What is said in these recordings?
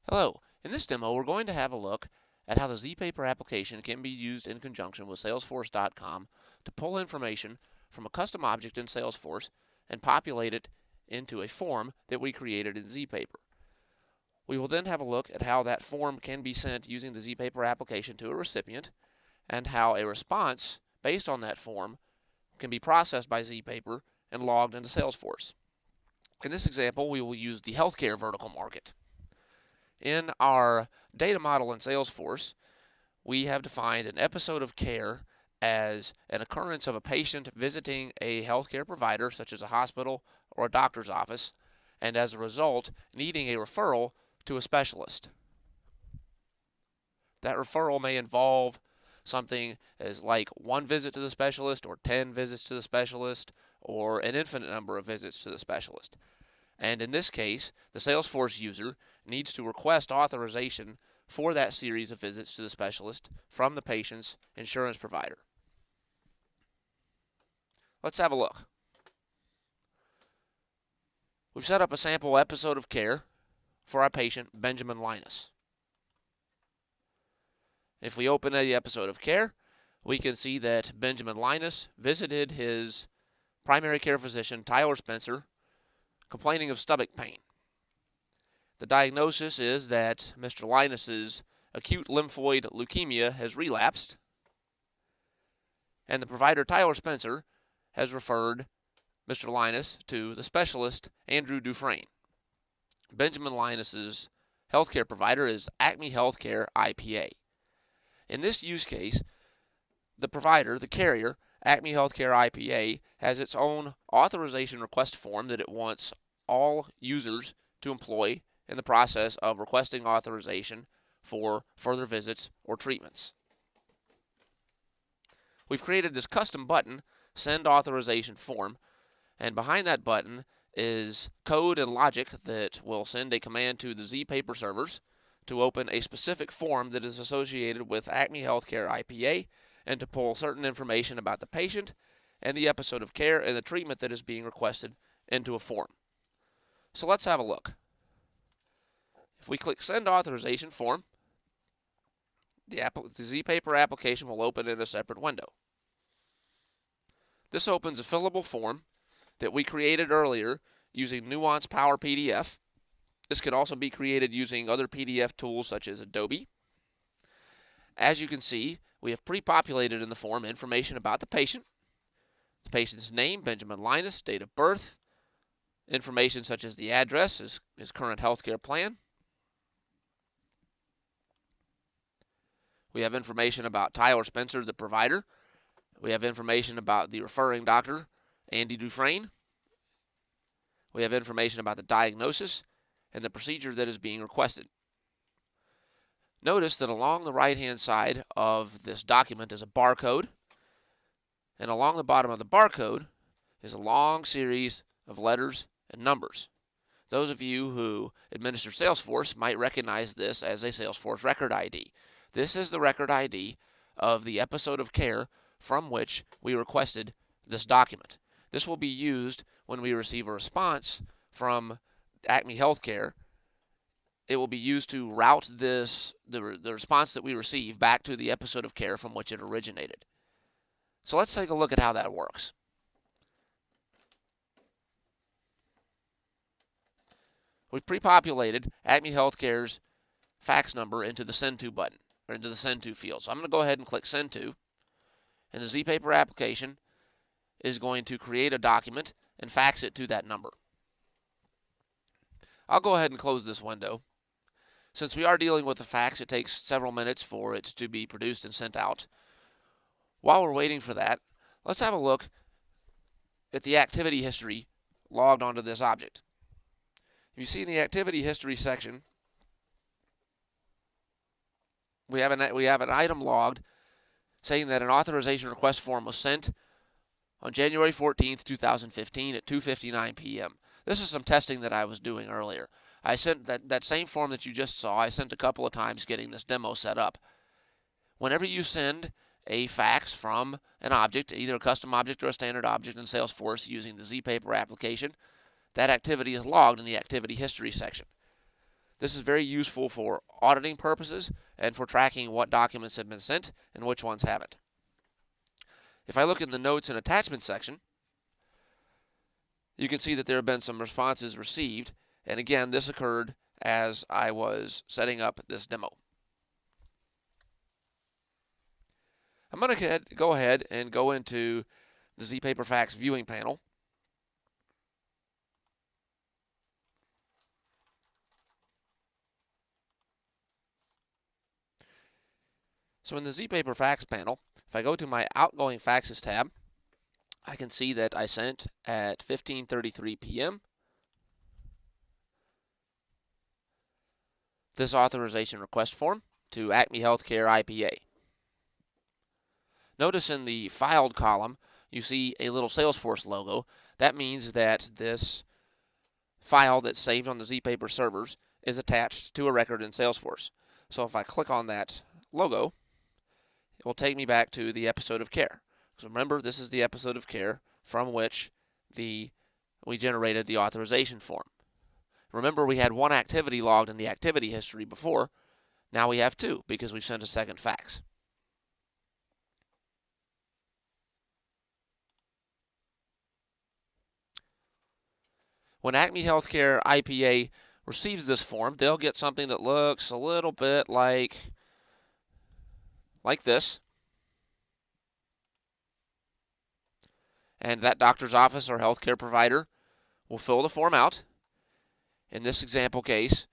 Hello, in this demo we're going to have a look at how the zPaper application can be used in conjunction with Salesforce.com to pull information from a custom object in Salesforce and populate it into a form that we created in zPaper. We will then have a look at how that form can be sent using the zPaper application to a recipient and how a response based on that form can be processed by zPaper and logged into Salesforce. In this example, we will use the healthcare vertical market. In our data model in Salesforce, we have defined an episode of care as an occurrence of a patient visiting a healthcare provider, such as a hospital or a doctor's office, and as a result, needing a referral to a specialist. That referral may involve something as like one visit to the specialist, or 10 visits to the specialist, or an infinite number of visits to the specialist. And in this case, the Salesforce user needs to request authorization for that series of visits to the specialist from the patient's insurance provider. Let's have a look. We've set up a sample episode of care for our patient, Benjamin Linus. If we open the episode of care, we can see that Benjamin Linus visited his primary care physician, Tyler Spencer, complaining of stomach pain. The diagnosis is that Mr. Linus's acute lymphoid leukemia has relapsed, and the provider, Tyler Spencer, has referred Mr. Linus to the specialist, Andrew Dufresne. Benjamin Linus's healthcare provider is Acme Healthcare IPA. In this use case, the provider, the carrier, Acme Healthcare IPA, has its own authorization request form that it wants all users to employ in the process of requesting authorization for further visits or treatments. We've created this custom button, Send Authorization Form, and behind that button is code and logic that will send a command to the zPaper servers to open a specific form that is associated with Acme Healthcare IPA and to pull certain information about the patient and the episode of care and the treatment that is being requested into a form. So let's have a look. If we click Send Authorization Form, the zPaper application will open in a separate window. This opens a fillable form that we created earlier using Nuance Power PDF. This can also be created using other PDF tools such as Adobe. As you can see, we have pre-populated in the form information about the patient's name, Benjamin Linus, date of birth, information such as the address, his current healthcare plan. We have information about Tyler Spencer, the provider. We have information about the referring doctor, Andy Dufresne. We have information about the diagnosis and the procedure that is being requested. Notice that along the right-hand side of this document is a barcode, and along the bottom of the barcode is a long series of letters and numbers. Those of you who administer Salesforce might recognize this as a Salesforce record ID. This is the record ID of the episode of care from which we requested this document. This will be used when we receive a response from Acme Healthcare. It will be used to route the response that we receive back to the episode of care from which it originated. So let's take a look at how that works. We've pre-populated Acme Healthcare's fax number into the Send To button, or into the Send To field. So I'm going to go ahead and click Send To, and the zPaper application is going to create a document and fax it to that number. I'll go ahead and close this window. Since we are dealing with a fax, it takes several minutes for it to be produced and sent out. While we're waiting for that, let's have a look at the activity history logged onto this object. If you see in the activity history section, we have an item logged saying that an authorization request form was sent on January 14th, 2015 at 2:59 p.m. This is some testing that I was doing earlier. I sent that same form that you just saw, I sent a couple of times getting this demo set up. Whenever you send a fax from an object, either a custom object or a standard object in Salesforce using the zPaper application, that activity is logged in the activity history section. This is very useful for auditing purposes and for tracking what documents have been sent and which ones haven't. If I look in the notes and attachments section, you can see that there have been some responses received, and again, this occurred as I was setting up this demo. I'm going to go ahead and go into the zPaper Fax viewing panel. So in the zPaper Fax panel, if I go to my outgoing faxes tab, I can see that I sent at 15:33 p.m. this authorization request form to Acme Healthcare IPA. Notice in the filed column, you see a little Salesforce logo. That means that this file that's saved on the zPaper servers is attached to a record in Salesforce. So if I click on that logo, it will take me back to the episode of care. So remember, this is the episode of care from which we generated the authorization form. Remember, we had one activity logged in the activity history before. Now we have two because we've sent a second fax. When Acme Healthcare IPA receives this form, they'll get something that looks a little bit like this. And that doctor's office or healthcare provider will fill the form out. In this example case,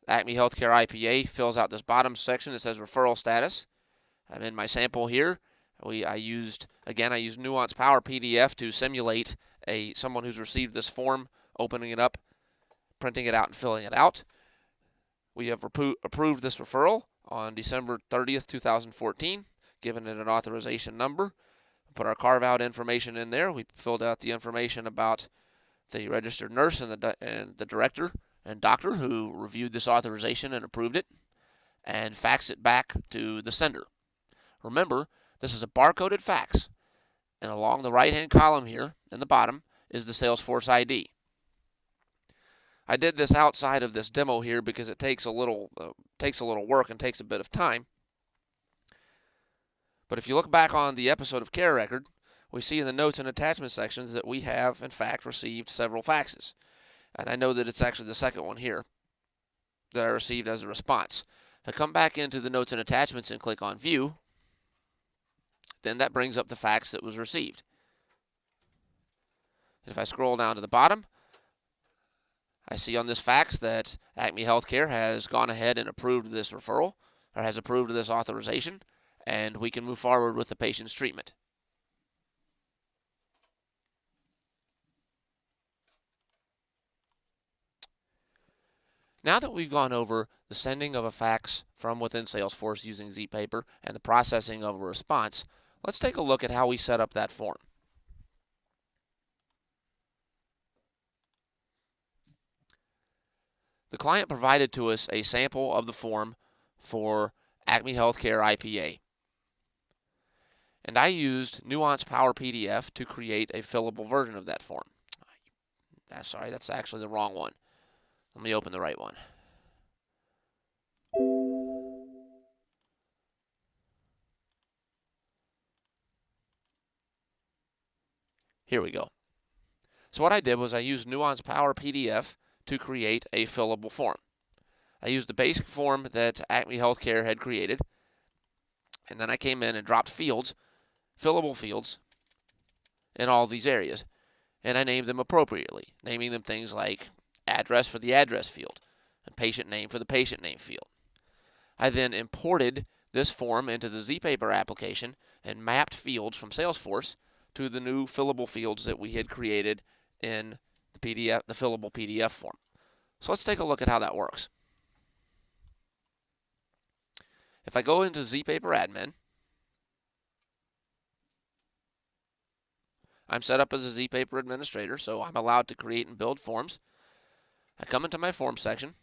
Acme Healthcare IPA fills out this bottom section that says referral status. I'm in my sample here. I used Nuance Power PDF to simulate someone who's received this form, opening it up, printing it out, and filling it out. We have approved this referral on December 30th, 2014, given it an authorization number. Put our carve-out information in there. We filled out the information about the registered nurse and the director and doctor who reviewed this authorization and approved it, and faxed it back to the sender. Remember, this is a barcoded fax, and along the right-hand column here in the bottom is the Salesforce ID. I did this outside of this demo here because it takes a little work and takes a bit of time. But if you look back on the episode of care record, we see in the notes and attachment sections that we have, in fact, received several faxes. And I know that it's actually the second one here that I received as a response. If I come back into the notes and attachments and click on view, then that brings up the fax that was received. If I scroll down to the bottom, I see on this fax that Acme Healthcare has gone ahead and approved this referral, or has approved this authorization, and we can move forward with the patient's treatment. Now that we've gone over the sending of a fax from within Salesforce using zPaper and the processing of a response, let's take a look at how we set up that form. The client provided to us a sample of the form for Acme Healthcare IPA. And I used Nuance Power PDF to create a fillable version of that form. Sorry, that's actually the wrong one. Let me open the right one. Here we go. So what I did was I used Nuance Power PDF to create a fillable form. I used the basic form that Acme Healthcare had created, and then I came in and dropped fields, fillable fields, in all these areas, and I named them appropriately, naming them things like address for the address field and patient name for the patient name field. I then imported this form into the zPaper application and mapped fields from Salesforce to the new fillable fields that we had created in the fillable PDF form. So let's take a look at how that works. If I go into zPaper admin, I'm set up as a zPaper administrator, so I'm allowed to create and build forms. I come into my form section.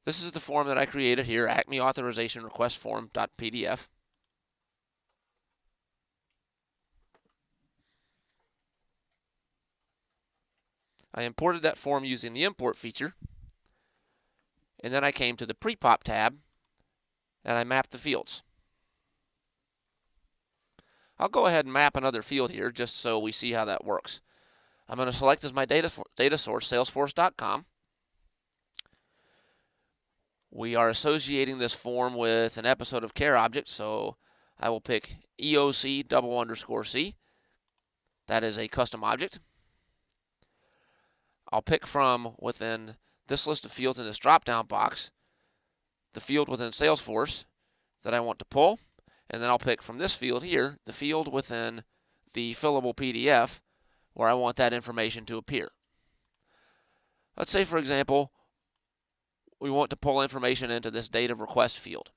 This is the form that I created here, Acme Authorization Request Form.pdf. I imported that form using the import feature, and then I came to the pre-pop tab and I mapped the fields. I'll go ahead and map another field here just so we see how that works. I'm going to select as my data source salesforce.com. We are associating this form with an episode of care object, so I will pick EOC_C. That is a custom object. I'll pick from within this list of fields in this drop-down box the field within Salesforce that I want to pull, and then I'll pick from this field here the field within the fillable PDF where I want that information to appear. Let's say, for example, we want to pull information into this date of request field.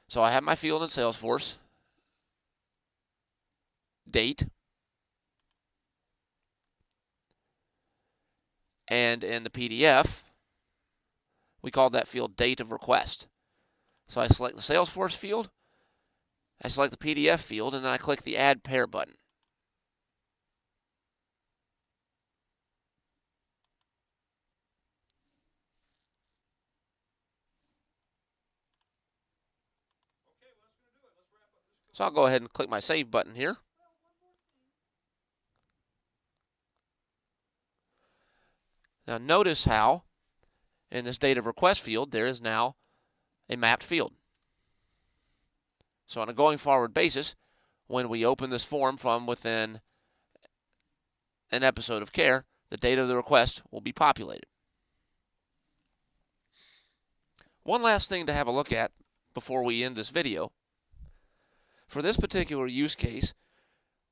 So I have my field in Salesforce, date, and in the PDF, we call that field date of request. So I select the Salesforce field, I select the PDF field, and then I click the Add Pair button. So I'll go ahead and click my Save button here. Now notice how in this date of request field there is now a mapped field. So on a going forward basis, when we open this form from within an episode of care, the date of the request will be populated. One last thing to have a look at before we end this video. For this particular use case,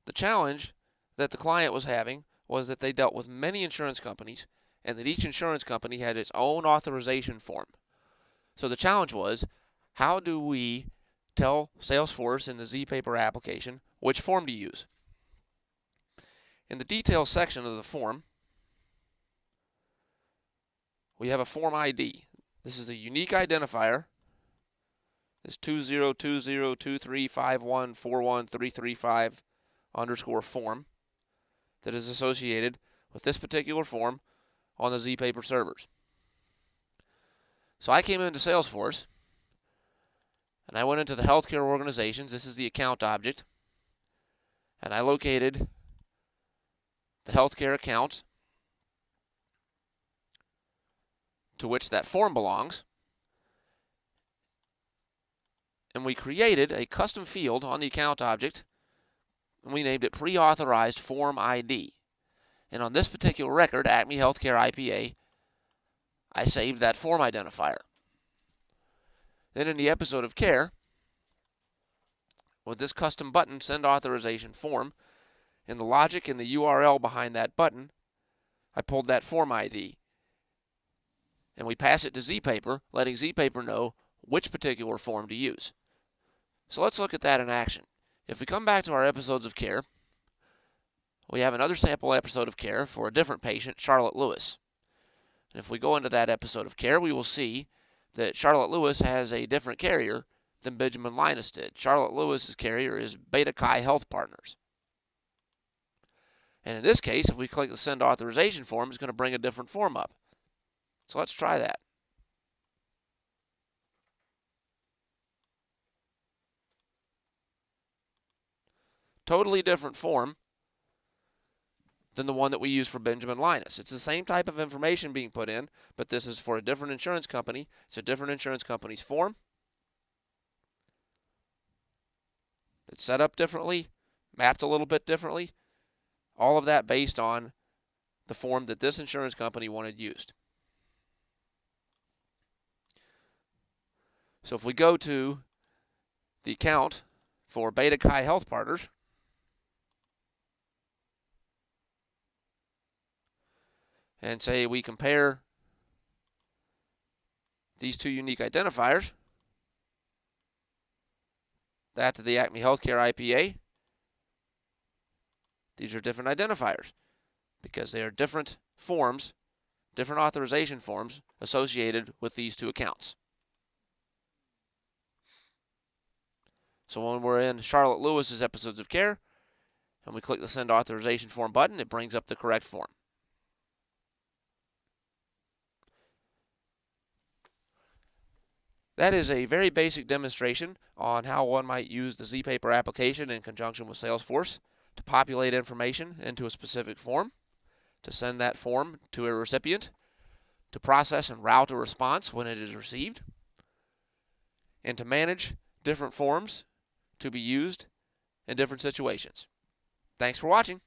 the challenge that the client was having was that they dealt with many insurance companies and that each insurance company had its own authorization form. So the challenge was, how do we tell Salesforce in the zPaper application which form to use? In the details section of the form, we have a form ID. This is a unique identifier. This 20202351413335 that is associated with this particular form on the zPaper servers. So I came into Salesforce and I went into the healthcare organizations. This is the account object. And I located the healthcare account to which that form belongs. And we created a custom field on the account object, and we named it Pre-Authorized Form ID. And on this particular record, Acme Healthcare IPA, I saved that form identifier. Then in the episode of care, with this custom button, Send Authorization Form, in the logic and the URL behind that button, I pulled that form ID. And we pass it to zPaper, letting zPaper know which particular form to use. So let's look at that in action. If we come back to our episodes of care, we have another sample episode of care for a different patient, Charlotte Lewis. And if we go into that episode of care, we will see that Charlotte Lewis has a different carrier than Benjamin Linus did. Charlotte Lewis's carrier is Beta Chi Health Partners. And in this case, if we click the Send Authorization Form, it's going to bring a different form up. So let's try that. Totally different form than the one that we use for Benjamin Linus. It's the same type of information being put in, but this is for a different insurance company. It's a different insurance company's form. It's set up differently, mapped a little bit differently. All of that based on the form that this insurance company wanted used. So if we go to the account for Beta Chi Health Partners, and say we compare these two unique identifiers, that to the Acme Healthcare IPA, these are different identifiers because they are different forms, different authorization forms associated with these two accounts. So when we're in Charlotte Lewis's episodes of care and we click the Send Authorization Form button, it brings up the correct form. That is a very basic demonstration on how one might use the zPaper application in conjunction with Salesforce to populate information into a specific form, to send that form to a recipient, to process and route a response when it is received, and to manage different forms to be used in different situations. Thanks for watching.